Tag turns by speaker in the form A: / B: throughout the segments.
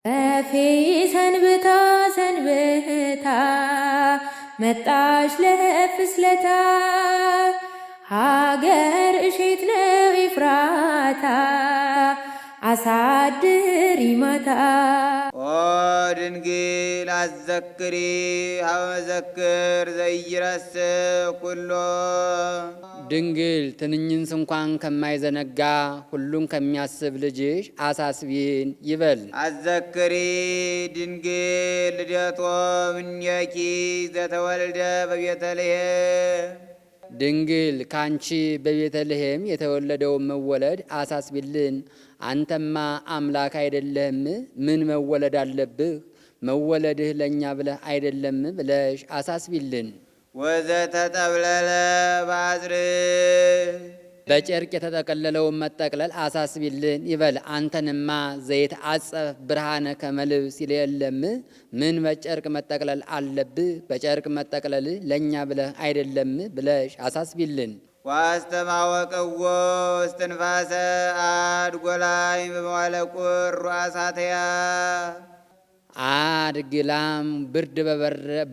A: እፌ ሰንብታ ሰንብታ መጣሽ ለፍስለታ ሀገር እሼት ነው ኤፍራታ አሳድሪ ማታ።
B: ኦ ድንግል አዘክሪ ሀበ መዘክር ዘይረስእ ኩሎ።
C: ድንግል ትንኝንስ እንኳን ከማይዘነጋ ሁሉን ከሚያስብ ልጅሽ አሳስቢን ይበል።
B: አዘክሪ ድንግል ልደቶ እምኔኪ ዘተወልደ በቤተልሔም።
C: ድንግል ካንቺ በቤተልሔም የተወለደውን መወለድ አሳስቢልን። አንተማ አምላክ አይደለህም? ምን መወለድ አለብህ? መወለድህ ለእኛ ብለህ አይደለም ብለሽ አሳስቢልን።
B: ወዘተጠብለለ በአጽር
C: በጨርቅ የተጠቀለለውን መጠቅለል አሳስቢልን ይበል። አንተንማ ዘይት አጸፍ ብርሃነ ከመልብስ ይል የለም? ምን በጨርቅ መጠቅለል አለብህ? በጨርቅ መጠቅለል ለእኛ ብለህ አይደለም ብለሽ አሳስቢልን።
B: ዋስተማወቅዎ እስትንፋሰ አድጎላይ በመዋዕለ ቁር ሩአሳትያ።
C: አድግላም ብርድ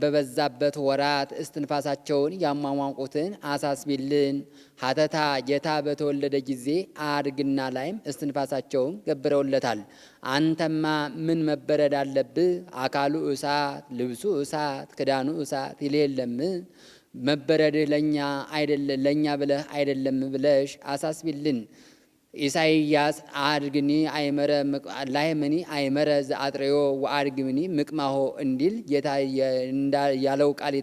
C: በበዛበት ወራት እስትንፋሳቸውን ያሟሟቁትን አሳስቢልን። ሀተታ ጌታ በተወለደ ጊዜ አድግና ላይም እስትንፋሳቸውን ገብረውለታል። አንተማ ምን መበረድ አለብህ? አካሉ እሳት፣ ልብሱ እሳት፣ ክዳኑ እሳት ይል የለም? መበረድህ ለእኛ ብለህ አይደለም ብለሽ አሳስቢልን። ኢሳይያስ አድግኒ አይመረ ላይምኒ አይመረ ዘአጥሬዮ ወአድግምኒ ምቅማሆ እንዲል ጌታ ያለው ቃል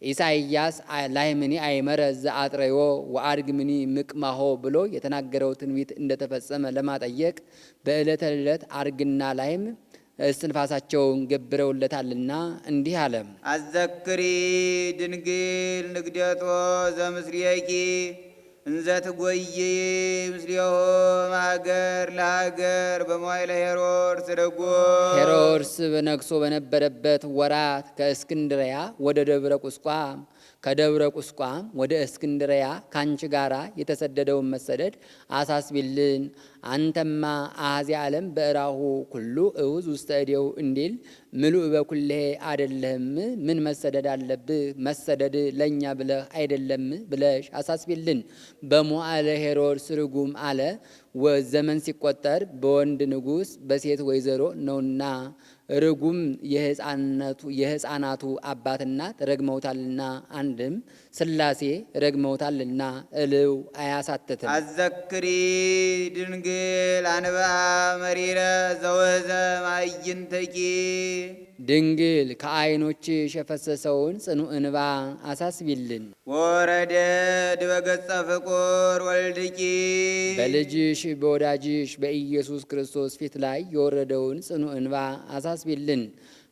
C: ኢሳይያስ ላይምኒ አይመረ ዘአጥሬዮ ወአድግምኒ ምቅማሆ ብሎ የተናገረው ትንቢት እንደተፈጸመ ለማጠየቅ በዕለተ ዕለት አድግና ላይም እስትንፋሳቸውን ገብረውለታልና እንዲህ አለ።
B: አዘክሪ ድንግል ንግደቶ ዘምስሌኪ እንዘ ትጎይ ምስሌሆ ሀገር ለሀገር በመዋዕለ ሄሮድስ ደጎ።
C: ሄሮድስ በነግሶ በነበረበት ወራት ከእስክንድርያ ወደ ደብረ ቁስቋም ከደብረ ቁስቋም ወደ እስክንድርያ ካንቺ ጋራ የተሰደደውን መሰደድ አሳስቢልን። አንተማ አኀዜ ዓለም በእራሁ ኩሉ እውዝ ውስተ እዴው እንዲል ምሉእ በኩሌ አይደለህም? ምን መሰደድ አለብህ? መሰደድ ለእኛ ብለህ አይደለም ብለሽ አሳስቢልን። በመዋዕለ ሄሮድስ ርጉም አለ ዘመን ሲቆጠር በወንድ ንጉሥ በሴት ወይዘሮ ነውና ርጉም የሕፃናቱ አባት እናት ረግመውታልና፣ አንድም ሥላሴ ረግመውታልና እልው አያሳትትም።
B: አዘክሪ ድንግል አንብአ መሪረ ዘወህዘ ማዕይንተኪ።
C: ድንግል ከዓይኖችሽ የፈሰሰውን ጽኑ እንባ አሳስቢልን።
B: ወረደ ድበ ገጸ ፍቁር ወልድኪ።
C: በልጅሽ በወዳጅሽ በኢየሱስ ክርስቶስ ፊት ላይ የወረደውን ጽኑ እንባ አሳስቢልን።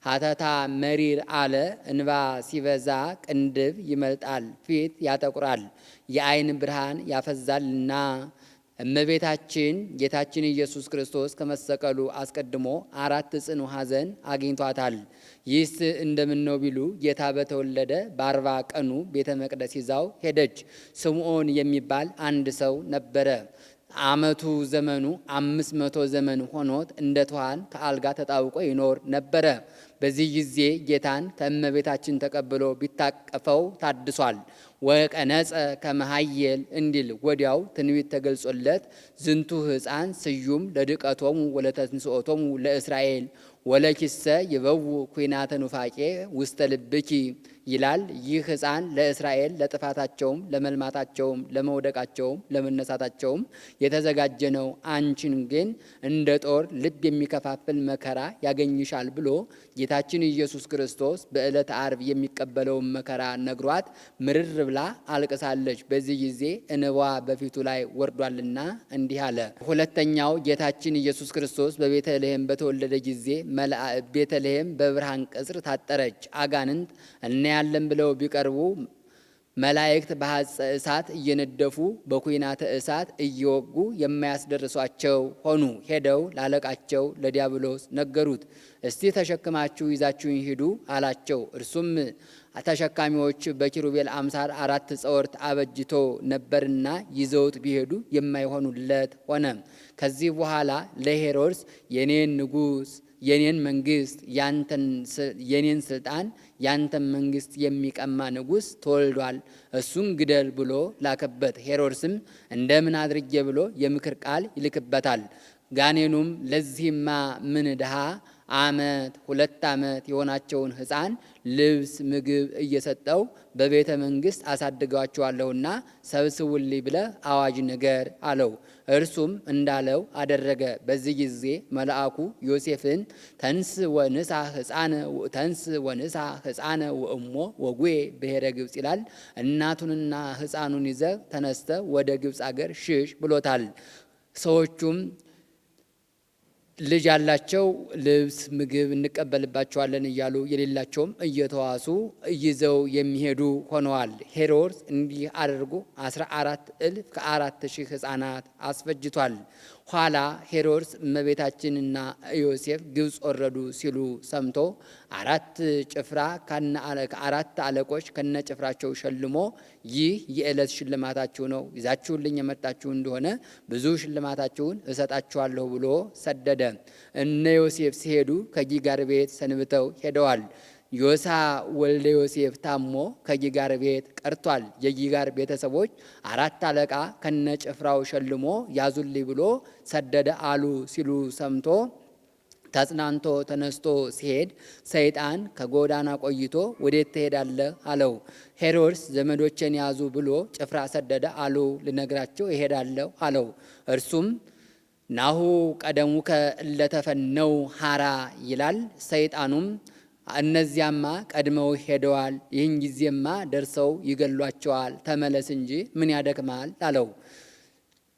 C: ሀተታ መሪር አለ እንባ ሲበዛ ቅንድብ ይመልጣል፣ ፊት ያጠቁራል፣ የዓይን ብርሃን ያፈዛልና። እመቤታችን ጌታችን ኢየሱስ ክርስቶስ ከመሰቀሉ አስቀድሞ 4 ጽኑ ሐዘን አግኝቷታል። ይህስ እንደምን ነው ቢሉ ጌታ በተወለደ በ40 ቀኑ ቤተ መቅደስ ይዛው ሄደች። ስምዖን የሚባል አንድ ሰው ነበረ። ዓመቱ ዘመኑ 500 ዘመን ሆኖት እንደ ትኋን ከአልጋ ተጣብቆ ይኖር ነበረ። በዚህ ጊዜ ጌታን ከእመቤታችን ተቀብሎ ቢታቀፈው ታድሷል። ወቀነጸ ከመሃየል እንዲል ወዲያው ትንቢት ተገልጾለት ዝንቱ ሕፃን ስዩም ለድቀቶሙ ወለተንሥኦቶሙ ለእስራኤል ወለኪሰ ይበው ኩናተ ኑፋቄ ውስተ ልብኪ ይላል። ይህ ሕፃን ለእስራኤል ለጥፋታቸውም ለመልማታቸውም ለመውደቃቸውም ለመነሳታቸውም የተዘጋጀ ነው። አንቺን ግን እንደ ጦር ልብ የሚከፋፍል መከራ ያገኝሻል ብሎ ጌታችን ኢየሱስ ክርስቶስ በዕለተ ዓርብ የሚቀበለውን መከራ ነግሯት ምርር ብላ አልቅሳለች። በዚህ ጊዜ እንባዋ በፊቱ ላይ ወርዷልና እንዲህ አለ። ሁለተኛው ጌታችን ኢየሱስ ክርስቶስ በቤተልሔም በተወለደ ጊዜ ቤተልሔም በብርሃን ቅጽር ታጠረች። አጋንንት እናያለን ብለው ቢቀርቡ መላእክት በሐጸ እሳት እየነደፉ በኩናተ እሳት እየወጉ የማያስደርሷቸው ሆኑ። ሄደው ላለቃቸው ለዲያብሎስ ነገሩት። እስቲ ተሸክማችሁ ይዛችሁኝ ሂዱ አላቸው። እርሱም ተሸካሚዎች በኪሩቤል አምሳል 4 ጸወርት አበጅቶ ነበርና ይዘውት ቢሄዱ የማይሆኑለት ሆነ። ከዚህ በኋላ ለሄሮድስ የኔን ንጉሥ የኔን መንግስት የኔን ስልጣን ያንተን መንግስት የሚቀማ ንጉሥ ተወልዷል፣ እሱን ግደል ብሎ ላከበት። ሄሮድስም እንደምን አድርጌ ብሎ የምክር ቃል ይልክበታል። ጋኔኑም ለዚህማ ምን ድሃ 2 ዓመት የሆናቸውን ሕፃን ልብስ ምግብ እየሰጠው በቤተ መንግስት አሳድጋቸዋለሁና ሰብስቡልኝ ብለህ አዋጅ ንገር አለው። እርሱም እንዳለው አደረገ። በዚህ ጊዜ መልአኩ ዮሴፍን ተንስ ወንሳ ሕፃነ ወእሞ ወጉዬ ብሔረ ግብፅ ይላል። እናቱንና ሕፃኑን ይዘህ ተነስተ ወደ ግብፅ አገር ሽሽ ብሎታል። ሰዎቹም ልጅ ያላቸው ልብስ ምግብ እንቀበልባቸዋለን እያሉ የሌላቸውም እየተዋሱ ይዘው የሚሄዱ ሆነዋል። ሄሮድስ እንዲህ አድርጎ 14,000 ከ4,000 ሕፃናት አስፈጅቷል። ኋላ ሄሮድስ እመቤታችንና ዮሴፍ ግብፅ ወረዱ ሲሉ ሰምቶ 4 ጭፍራ ከ4 አለቆች ከነ ጭፍራቸው ሸልሞ ይህ የዕለት ሽልማታችሁ ነው፣ ይዛችሁልኝ የመጣችሁ እንደሆነ ብዙ ሽልማታችሁን እሰጣችኋለሁ ብሎ ሰደደ። እነ ዮሴፍ ሲሄዱ ከጊጋር ቤት ሰንብተው ሄደዋል። ዮሳ ወልደ ዮሴፍ ታሞ ከጊጋር ቤት ቀርቷል። የጊጋር ቤተሰቦች 4 አለቃ ከነ ጭፍራው ሸልሞ ያዙልኝ ብሎ ሰደደ አሉ ሲሉ ሰምቶ ተጽናንቶ ተነስቶ ሲሄድ ሰይጣን ከጎዳና ቆይቶ ወዴት ትሄዳለህ አለው። ሄሮድስ ዘመዶችን ያዙ ብሎ ጭፍራ ሰደደ አሉ፣ ልነግራቸው እሄዳለሁ አለው። እርሱም ናሁ ቀደሙከ እለተፈነው ሐራ ይላል። ሰይጣኑም እነዚያማ ቀድመው ሄደዋል፣ ይህን ጊዜማ ደርሰው ይገሏቸዋል፣ ተመለስ እንጂ ምን ያደክማል አለው።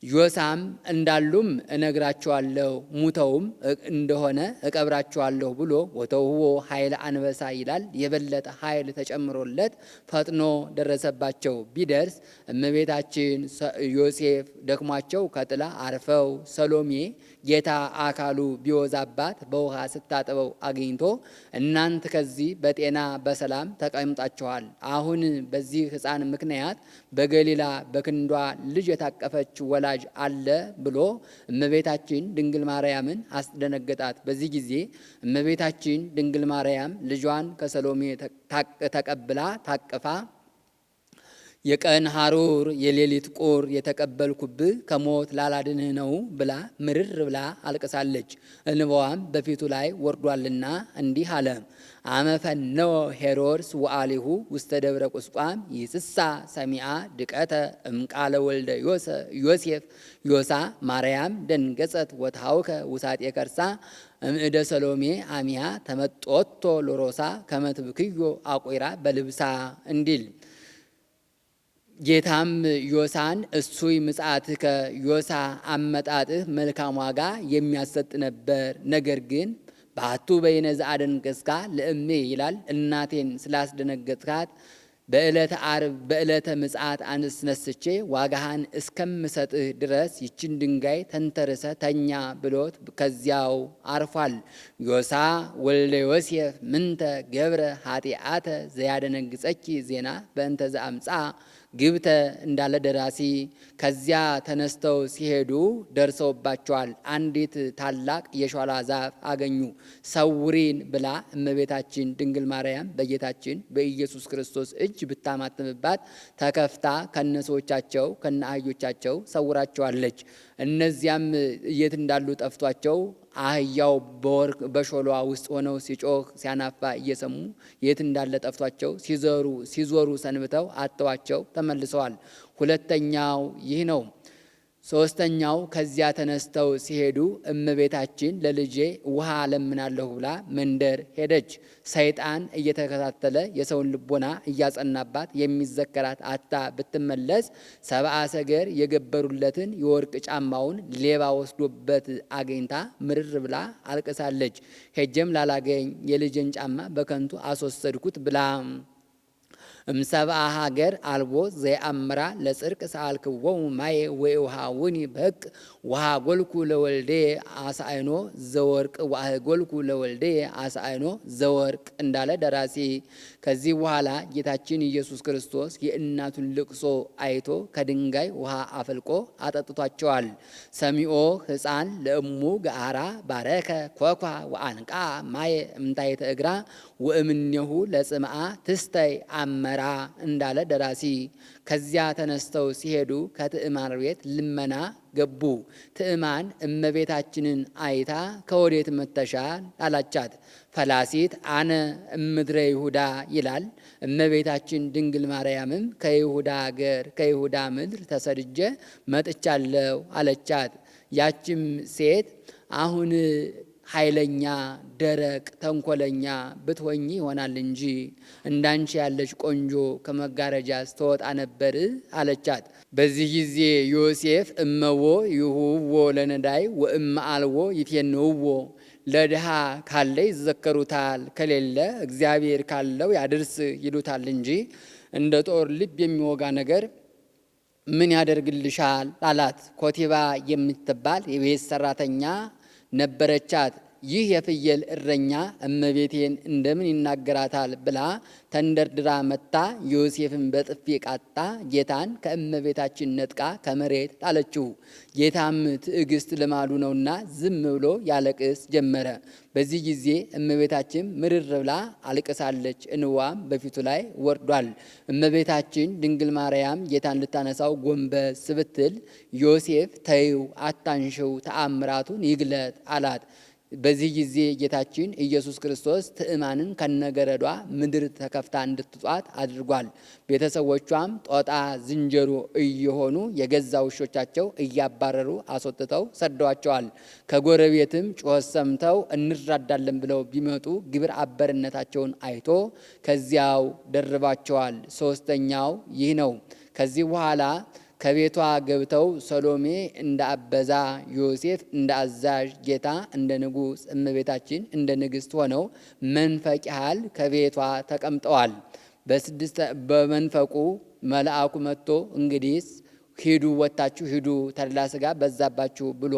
C: ዮሳም እንዳሉም እነግራቸዋለሁ፣ ሙተውም እንደሆነ እቀብራቸዋለሁ ብሎ ወተውዎ ኃይለ አንበሳ ይላል። የበለጠ ኃይል ተጨምሮለት ፈጥኖ ደረሰባቸው። ቢደርስ እመቤታችን ዮሴፍ ደክሟቸው ከጥላ አርፈው፣ ሰሎሜ ጌታ አካሉ ቢወዛባት በውሃ ስታጥበው አግኝቶ እናንተ ከዚህ በጤና በሰላም ተቀምጣችኋል፣ አሁን በዚህ ሕፃን ምክንያት በገሊላ በክንዷ ልጅ የታቀፈች ወላጅ አለ ብሎ እመቤታችን ድንግል ማርያምን አስደነገጣት። በዚህ ጊዜ እመቤታችን ድንግል ማርያም ልጇን ከሰሎሜ ተቀብላ ታቅፋ የቀን ሐሩር የሌሊት ቁር የተቀበልኩብህ ከሞት ላላድንህ ነው ብላ ምርር ብላ አልቅሳለች። እንባዋም በፊቱ ላይ ወርዷልና እንዲህ አለ። አመፈነወ ሄሮድስ ወአሊሁ ውስተ ደብረ ቁስቋም ይስሳ ሰሚአ ድቀተ እምቃለ ወልደ ዮሴፍ ዮሳ ማርያም ደንገጸት ወታውከ ውሳጤ ከርሳ እምእደ ሰሎሜ አሚያ ተመጦቶ ሎሮሳ ከመትብክዮ አቁራ በልብሳ እንዲል ጌታም ዮሳን እሱይ ምጽአትከ ዮሳ አመጣጥህ መልካም ዋጋ የሚያሰጥ ነበር። ነገር ግን ባቱ በይነ ዘአደንገሥካ ለእሜ ይላል። እናቴን ስላስደነገጥካት በዕለተ ዓርብ በዕለተ ምጽአት አስነስቼ ዋጋህን እስከምሰጥህ ድረስ ይችን ድንጋይ ተንተርሰ ተኛ ብሎት ከዚያው አርፏል። ዮሳ ወልደ ዮሴፍ ምንተ ገብረ ኃጢአተ ዘያደነግጸኪ ዜና በእንተ ዘአምጻ ግብተ እንዳለ ደራሲ ከዚያ ተነስተው ሲሄዱ ደርሰውባቸዋል። አንዲት ታላቅ የሾላ ዛፍ አገኙ። ሰውሪን ብላ እመቤታችን ድንግል ማርያም በጌታችን በኢየሱስ ክርስቶስ እጅ ብታማትምባት ተከፍታ ከነሰዎቻቸው ከነ አህዮቻቸው ሰውራቸዋለች። እነዚያም የት እንዳሉ ጠፍቷቸው አህያው በሾሏ ውስጥ ሆነው ሲጮህ ሲያናፋ እየሰሙ የት እንዳለ ጠፍቷቸው ሲዞሩ ሰንብተው አጥተዋቸው ተመልሰዋል። ሁለተኛው ይህ ነው። ሶስተኛው ከዚያ ተነስተው ሲሄዱ እመቤታችን ለልጄ ውሃ ለምናለሁ ብላ መንደር ሄደች። ሰይጣን እየተከታተለ የሰውን ልቦና እያጸናባት የሚዘከራት አታ ብትመለስ 70 ሰገር የገበሩለትን የወርቅ ጫማውን ሌባ ወስዶበት አገኝታ ምርር ብላ አልቅሳለች። ሄጀም ላላገኝ የልጄን ጫማ በከንቱ አስወሰድኩት ብላ እምሰብአ ሀገር አልቦ ዘየአምራ ለጽድቅ ሰአልክዎሙ ማየ ወይውሃውኒ በሕቅ ወሃጎልኩ ለወልዴ አስአይኖ ዘወርቅ ወአህጎልኩ ለወልዴ አስአይኖ ዘወርቅ እንዳለ ደራሲ። ከዚህ በኋላ ጌታችን ኢየሱስ ክርስቶስ የእናቱን ልቅሶ አይቶ ከድንጋይ ውሃ አፈልቆ አጠጥቷቸዋል። ሰሚኦ ሕፃን ለእሙ ገአራ ባረከ ኮኳ ወአንቃ ማየ እምታይተ እግራ ወእምኔሁ ለጽምአ ትስተይ አመራ እንዳለ ደራሲ። ከዚያ ተነስተው ሲሄዱ ከትዕማን ቤት ልመና ገቡ። ትዕማን እመቤታችንን አይታ ከወዴት መጥተሻል አላቻት። ፈላሲት አነ እምድረ ይሁዳ ይላል። እመቤታችን ድንግል ማርያምም ከይሁዳ አገር ከይሁዳ ምድር ተሰድጄ መጥቻለሁ አለቻት። ያችም ሴት አሁን ኃይለኛ ደረቅ ተንኮለኛ ብትሆኚ ይሆናል እንጂ እንዳንቺ ያለች ቆንጆ ከመጋረጃ ስተወጣ ነበር አለቻት። በዚህ ጊዜ ዮሴፍ እመዎ ይሁዎ ለነዳይ ወእመ አልዎ ይፌንውዎ፣ ለድሃ ካለ ይዘከሩታል፣ ከሌለ እግዚአብሔር ካለው ያድርስ ይሉታል እንጂ እንደ ጦር ልብ የሚወጋ ነገር ምን ያደርግልሻል አላት። ኮቲባ የምትባል የቤት ሰራተኛ ነበረቻት። ይህ የፍየል እረኛ እመቤቴን እንደምን ይናገራታል ብላ ተንደርድራ መታ ዮሴፍን በጥፊ ቃጣ ጌታን ከእመቤታችን ነጥቃ ከመሬት ጣለችው። ጌታም ትዕግስት ልማዱ ነውና ዝም ብሎ ያለቅስ ጀመረ። በዚህ ጊዜ እመቤታችን ምርር ብላ አልቅሳለች። እንዋም በፊቱ ላይ ወርዷል። እመቤታችን ድንግል ማርያም ጌታን ልታነሳው ጎንበስ ብትል ዮሴፍ ተይው አታንሽው ተአምራቱን ይግለጥ አላት። በዚህ ጊዜ ጌታችን ኢየሱስ ክርስቶስ ትዕማንን ከነገረዷ ምድር ተከፍታ እንድትጧት አድርጓል። ቤተሰቦቿም ጦጣ ዝንጀሮ እየሆኑ የገዛ ውሾቻቸው እያባረሩ አስወጥተው ሰደዋቸዋል። ከጎረቤትም ጩኸት ሰምተው እንራዳለን ብለው ቢመጡ ግብር አበርነታቸውን አይቶ ከዚያው ደርባቸዋል። ሶስተኛው ይህ ነው። ከዚህ በኋላ ከቤቷ ገብተው ሰሎሜ እንደ አበዛ፣ ዮሴፍ እንደ አዛዥ፣ ጌታ እንደ ንጉሥ፣ እመቤታችን እንደ ንግሥት ሆነው መንፈቅ ያህል ከቤቷ ተቀምጠዋል። በመንፈቁ መልአኩ መጥቶ እንግዲህስ ሂዱ ወጥታችሁ ሂዱ ተድላ ሥጋ በዛባችሁ ብሎ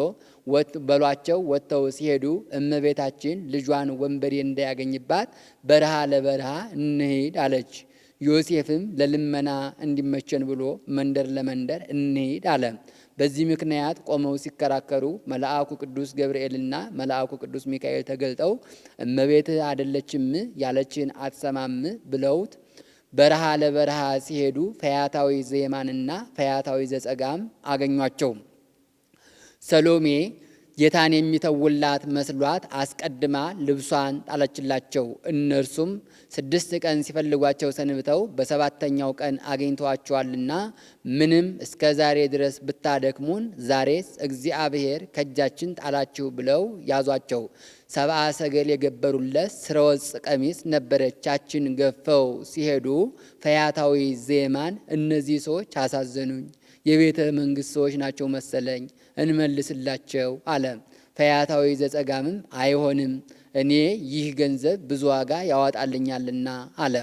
C: በሏቸው። ወጥተው ሲሄዱ እመቤታችን ልጇን ወንበዴ እንዳያገኝባት በረሃ ለበረሃ እንሂድ አለች። ዮሴፍም ለልመና እንዲመቸን ብሎ መንደር ለመንደር እንሂድ አለ። በዚህ ምክንያት ቆመው ሲከራከሩ መልአኩ ቅዱስ ገብርኤልና መልአኩ ቅዱስ ሚካኤል ተገልጠው እመቤትህ አይደለችም ያለችን አትሰማም ብለውት በረሃ ለበረሃ ሲሄዱ ፈያታዊ ዘየማንና ፈያታዊ ዘጸጋም አገኟቸው። ሰሎሜ ጌታን የሚተውላት መስሏት አስቀድማ ልብሷን ጣለችላቸው። እነርሱም 6 ቀን ሲፈልጓቸው ሰንብተው በሰባተኛው ቀን አግኝተዋቸዋልና ምንም እስከ ዛሬ ድረስ ብታደክሙን ዛሬስ እግዚአብሔር ከእጃችን ጣላችሁ ብለው ያዟቸው። 70 ሰገል የገበሩለት ስረወጽ ቀሚስ ነበረቻችን ገፈው ሲሄዱ ፈያታዊ ዜማን እነዚህ ሰዎች አሳዘኑኝ፣ የቤተ መንግሥት ሰዎች ናቸው መሰለኝ እንመልስላቸው አለ። ፈያታዊ ዘጸጋምም አይሆንም፣ እኔ ይህ ገንዘብ ብዙ ዋጋ ያዋጣልኛልና አለ።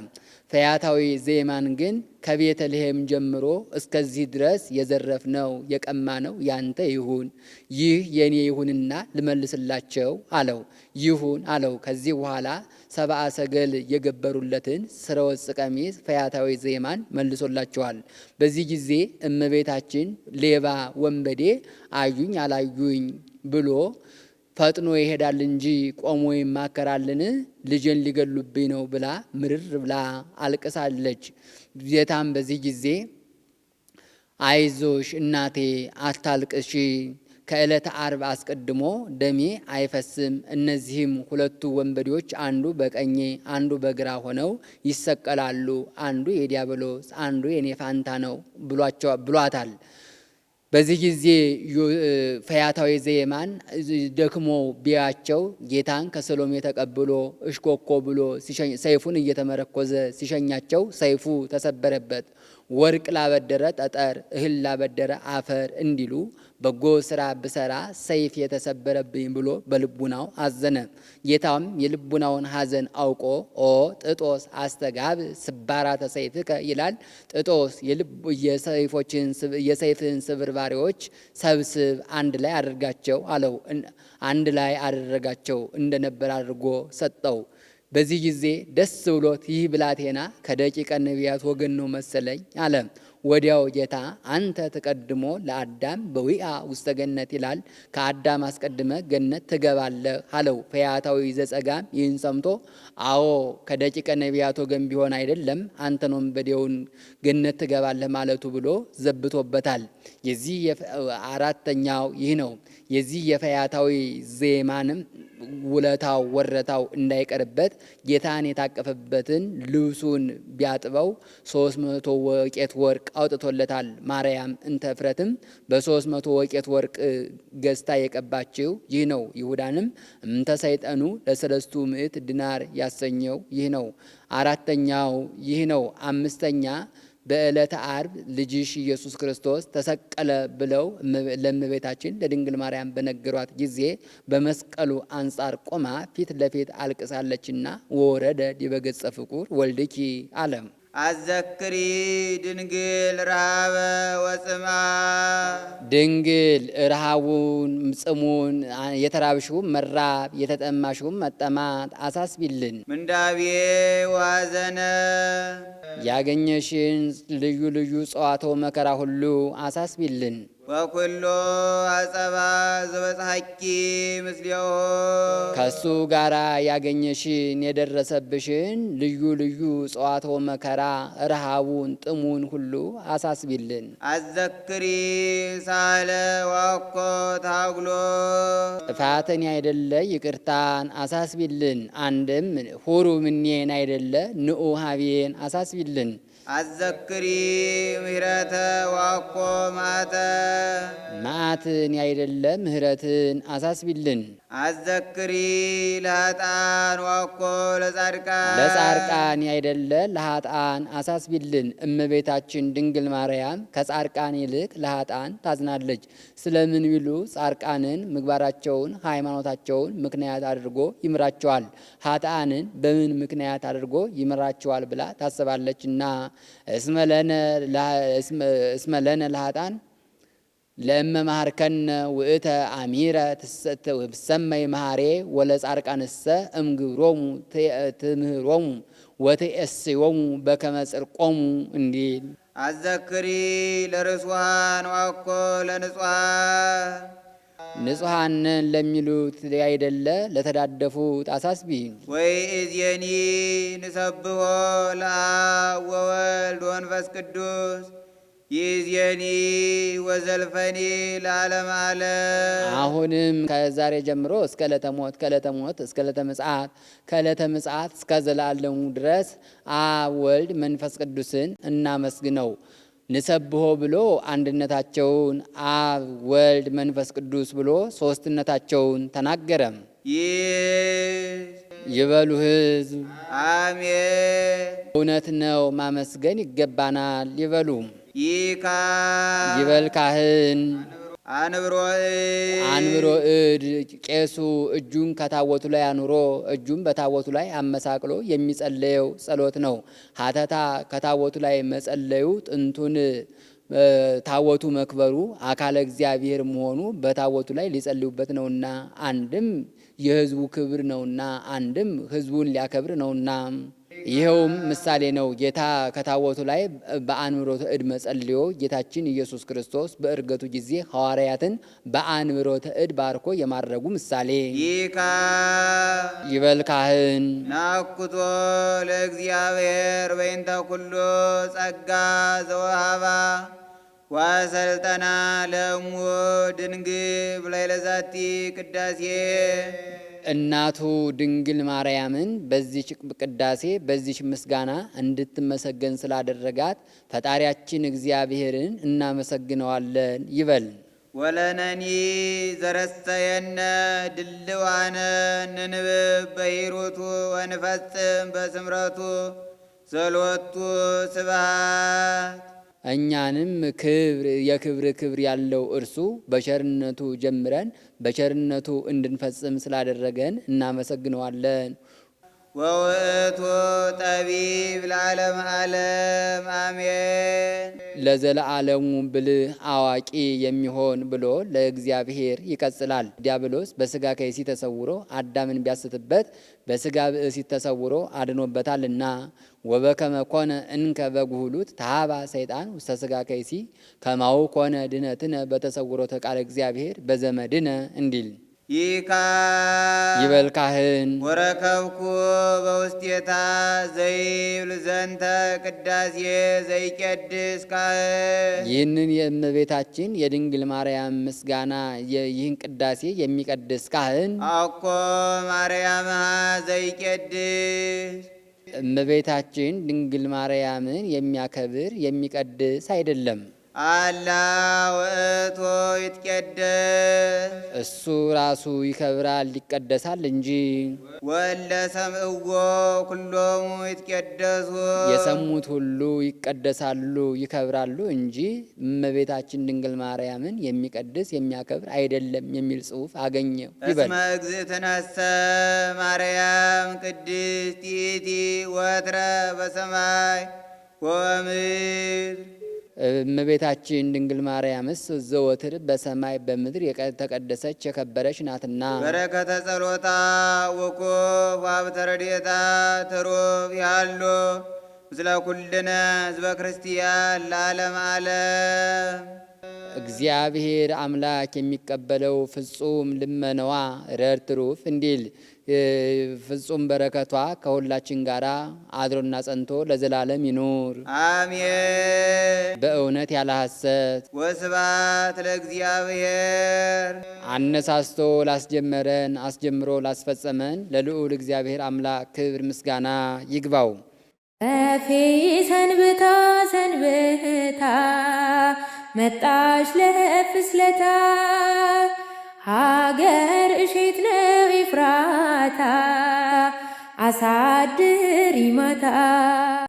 C: ፈያታዊ ዜማን ግን ከቤተልሔም ጀምሮ እስከዚህ ድረስ የዘረፍነው የቀማነው ያንተ ይሁን፣ ይህ የኔ ይሁንና ልመልስላቸው አለው። ይሁን አለው። ከዚህ በኋላ 70 ሰገል የገበሩለትን ስረወጽ ቀሚስ ፈያታዊ ዜማን መልሶላቸዋል። በዚህ ጊዜ እመቤታችን ሌባ ወንበዴ አዩኝ አላዩኝ ብሎ ፈጥኖ ይሄዳል እንጂ ቆሞ ይማከራልን? ልጄን ሊገሉብኝ ነው ብላ ምርር ብላ አልቅሳለች። ጌታም በዚህ ጊዜ አይዞሽ እናቴ አታልቅሺ፣ ከዕለተ ዓርብ አስቀድሞ ደሜ አይፈስም። እነዚህም ሁለቱ ወንበዴዎች አንዱ በቀኜ አንዱ በግራ ሆነው ይሰቀላሉ። አንዱ የዲያብሎስ አንዱ የኔ ፋንታ ነው ብሏታል። በዚህ ጊዜ ፈያታዊ ዘየማን ደክሞ ቢያቸው ጌታን ከሰሎሜ ተቀብሎ እሽኮኮ ብሎ ሰይፉን እየተመረኮዘ ሲሸኛቸው ሰይፉ ተሰበረበት። ወርቅ ላበደረ ጠጠር፣ እህል ላበደረ አፈር እንዲሉ በጎ ስራ ብሰራ ሰይፍ የተሰበረብኝ ብሎ በልቡናው አዘነ። ጌታም የልቡናውን ሐዘን አውቆ ኦ ጥጦስ አስተጋብ ስባራተ ሰይፍከ ይላል። ጥጦስ የሰይፍን ስብርባሪዎች ሰብስብ፣ አንድ ላይ አድርጋቸው አለው። አንድ ላይ አደረጋቸው፣ እንደነበር አድርጎ ሰጠው። በዚህ ጊዜ ደስ ብሎት ይህ ብላቴና ከደቂቀ ነቢያት ወገን ነው መሰለኝ አለ። ወዲያው ጌታ አንተ ተቀድሞ ለአዳም በዊአ ውስተ ገነት ይላል፣ ከአዳም አስቀድመ ገነት ትገባለህ አለው። ፈያታዊ ዘጸጋም ይህን ሰምቶ አዎ ከደቂቀ ነቢያት ወገን ቢሆን አይደለም አንተን ወንበዴውን ገነት ትገባለህ ማለቱ ብሎ ዘብቶበታል። የዚህ አራተኛው ይህ ነው። የዚህ የፈያታዊ ዜማንም ውለታው ወረታው እንዳይቀርበት ጌታን የታቀፈበትን ልብሱን ቢያጥበው 300 ወቄት ወርቅ አውጥቶለታል። ማርያም እንተ እፍረትም በ300 ወቄት ወርቅ ገዝታ የቀባችው ይህ ነው። ይሁዳንም እንተ ሰይጠኑ ለሰለስቱ ምዕት ዲናር ያሰኘው ይህ ነው። አራተኛው ይህ ነው። አምስተኛ በዕለተ ዓርብ ልጅሽ ኢየሱስ ክርስቶስ ተሰቀለ ብለው ለእመቤታችን ለድንግል ማርያም በነገሯት ጊዜ በመስቀሉ አንጻር ቆማ ፊት ለፊት አልቅሳለችና ወረደ ዲበ ገጸ ፍቁር ወልድኪ አለም።
B: አዘክሪ ድንግል ረሃበ ወጽማ
C: ድንግል ረሃቡን ጽሙን የተራብሽውም መራብ የተጠማሽውም መጠማት አሳስቢልን።
B: ምንዳቤ ዋዘነ
C: ያገኘሽን ልዩ ልዩ ጸዋትወ መከራ ሁሉ አሳስቢልን።
B: ወኩሎ አጸባ ዘበጽሐኪ ምስሌሁ
C: ከሱ ጋራ ያገኘሽን የደረሰብሽን ልዩ ልዩ ጸዋትወ መከራ ረሃቡን ጥሙን ሁሉ አሳስቢልን።
B: አዘክሪ ሳለ ዋኮ ታጉሎ
C: ጥፋትን አይደለ ይቅርታን አሳስቢልን። አንድም ሁሩ ምኔን አይደለ ንዑ ሀቤን አሳስቢልን።
B: አዘክሪ ምህረተ ዋኮ ማተ
C: መዓትን ያይደለ ምህረትን አሳስቢልን።
B: አዘክሪ ለኃጥአን ዋኮ ለጻድቃን
C: ለጻድቃን ያይደለ ለኃጥአን አሳስቢልን። እመቤታችን ድንግል ማርያም ከጻድቃን ይልቅ ለኃጥአን ታዝናለች። ስለምን ቢሉ ጻድቃንን ምግባራቸውን ሃይማኖታቸውን ምክንያት አድርጎ ይምራቸዋል፣ ኃጥአንን በምን ምክንያት አድርጎ ይምራቸዋል ብላ ታስባለችና። እስመ ለነ ለኃጥአን ለእመ መሃርከነ ውእተ አሚረ ትሰመይ መሃሬ ወለጻድቃንሰ እምግብሮሙ ትምህሮሙ ወትእስዮሙ በከመ ጽድቆሙ እንዲል።
B: አዘክሪ ለርሱሃን ዋኮ ለንጹሃን
C: ንጹሐንን ለሚሉት አይደለ ለተዳደፉት አሳስቢ።
B: ወይ እዝየኒ ንሰብሖ ለአብ ወወልድ ወመንፈስ ቅዱስ ይእዜኒ ወዘልፈኒ ለዓለመ ዓለም።
C: አሁንም ከዛሬ ጀምሮ እስከ ዕለተ ሞት፣ ከዕለተ ሞት እስከ ዕለተ ምጽአት፣ ከዕለተ ምጽአት እስከ ዘላለሙ ድረስ አብ ወልድ መንፈስ ቅዱስን እናመስግነው። ንሰብሖ ብሎ አንድነታቸውን፣ አብ ወልድ መንፈስ ቅዱስ ብሎ ሶስትነታቸውን ተናገረም። ይበሉ ሕዝብ
B: አሜን።
C: እውነት ነው ማመስገን ይገባናል ይበሉ።
B: ይካ
C: ይበል ካህን አንብሮ እድ ቄሱ እጁን ከታቦቱ ላይ አኑሮ እጁን በታቦቱ ላይ አመሳቅሎ የሚጸለየው ጸሎት ነው። ሀተታ ከታቦቱ ላይ መጸለዩ ጥንቱን ታቦቱ መክበሩ አካለ እግዚአብሔር መሆኑ በታቦቱ ላይ ሊጸልዩበት ነውና፣ አንድም የሕዝቡ ክብር ነውና፣ አንድም ሕዝቡን ሊያከብር ነውና። ይኸውም ምሳሌ ነው። ጌታ ከታቦቱ ላይ በአንብሮተ እድ መጸልዮ ጌታችን ኢየሱስ ክርስቶስ በእርገቱ ጊዜ ሐዋርያትን በአንብሮተ እድ ባርኮ የማድረጉ ምሳሌ።
B: ይካ
C: ይበል ካህን
B: ናኩቶ ለእግዚአብሔር በይንተ ኩሉ ጸጋ ዘወሃባ ዋሰልጠና ለእሙ ድንግል ብላዕለ ዛቲ ቅዳሴ።
C: እናቱ ድንግል ማርያምን በዚች ቅዳሴ በዚች ምስጋና እንድትመሰገን ስላደረጋት ፈጣሪያችን እግዚአብሔርን እናመሰግነዋለን ይበል።
B: ወለነኒ ዘረሰየነ ድልዋነ ንንብብ በሂሩቱ ወንፈጽም በስምረቱ ዘሎቱ ስብሐት
C: እኛንም የክብር ክብር ያለው እርሱ በቸርነቱ ጀምረን በቸርነቱ እንድንፈጽም ስላደረገን እናመሰግነዋለን።
B: ወውእቱ ጠቢብ ለዓለም ዓለም አሜን።
C: ለዘለዓለሙ ብልህ አዋቂ የሚሆን ብሎ ለእግዚአብሔር ይቀጽላል። ዲያብሎስ በሥጋ ከይሲ ተሰውሮ አዳምን ቢያስትበት በሥጋ ብእሲ ተሰውሮ አድኖበታልና። ወበከመ ኮነ እንከ በጉህሉት ተሃባ ሰይጣን ውስተ ሥጋ ከይሲ ከማሁ ኮነ ድነትነ በተሰውሮተ ቃለ እግዚአብሔር በዘመድነ እንዲል
B: ይካ
C: ይበል ካህን።
B: ወረከብኩ በውስቴታ ዘይብል ዘንተ ቅዳሴ ዘይቄድስ ካህን።
C: ይህንን የእመቤታችን የድንግል ማርያም ምስጋና ይህን ቅዳሴ የሚቀድስ ካህን
B: አኮ ማርያምሃ ዘይቄድስ
C: እመቤታችን ድንግል ማርያምን የሚያከብር የሚቀድስ አይደለም።
B: አላ ውእቱ ይትቄደስ
C: እሱ ራሱ ይከብራል ይቀደሳል እንጂ።
B: ወለ ሰምዕዎ ኩሎሙ ይትቄደሱ
C: የሰሙት ሁሉ ይቀደሳሉ ይከብራሉ እንጂ እመቤታችን ድንግል ማርያምን የሚቀድስ የሚያከብር አይደለም የሚል ጽሑፍ አገኘው ይበል።
B: እስመ እግዝእትነሰ ማርያም ቅድስት ይእቲ ወትረ በሰማይ ወምድር
C: እመቤታችን ድንግል ማርያምስ ዘወትር በሰማይ በምድር የተቀደሰች የከበረች ናትና።
B: በረከተ ጸሎታ ወኩፍ ሀብተ ረድኤታ ትሩፍ ያሉ ምስለ ኩልነ ህዝበ ክርስቲያን ለዓለመ ዓለም።
C: እግዚአብሔር አምላክ የሚቀበለው ፍጹም ልመናዋ ረድኤት ትሩፍ እንዲል ፍጹም በረከቷ ከሁላችን ጋር አድሮና ጸንቶ ለዘላለም ይኑር
B: አሜን።
C: በእውነት ያለ ሐሰት።
B: ወስብሐት ለእግዚአብሔር።
C: አነሳስቶ ላስጀመረን አስጀምሮ ላስፈጸመን ለልዑል እግዚአብሔር አምላክ ክብር ምስጋና ይግባው።
A: ከፌ ሰንብታ ሰንብታ መጣች ለፍስለታ ሀገር እሼት ነው ኤፍራታ አሳድሪ ማታ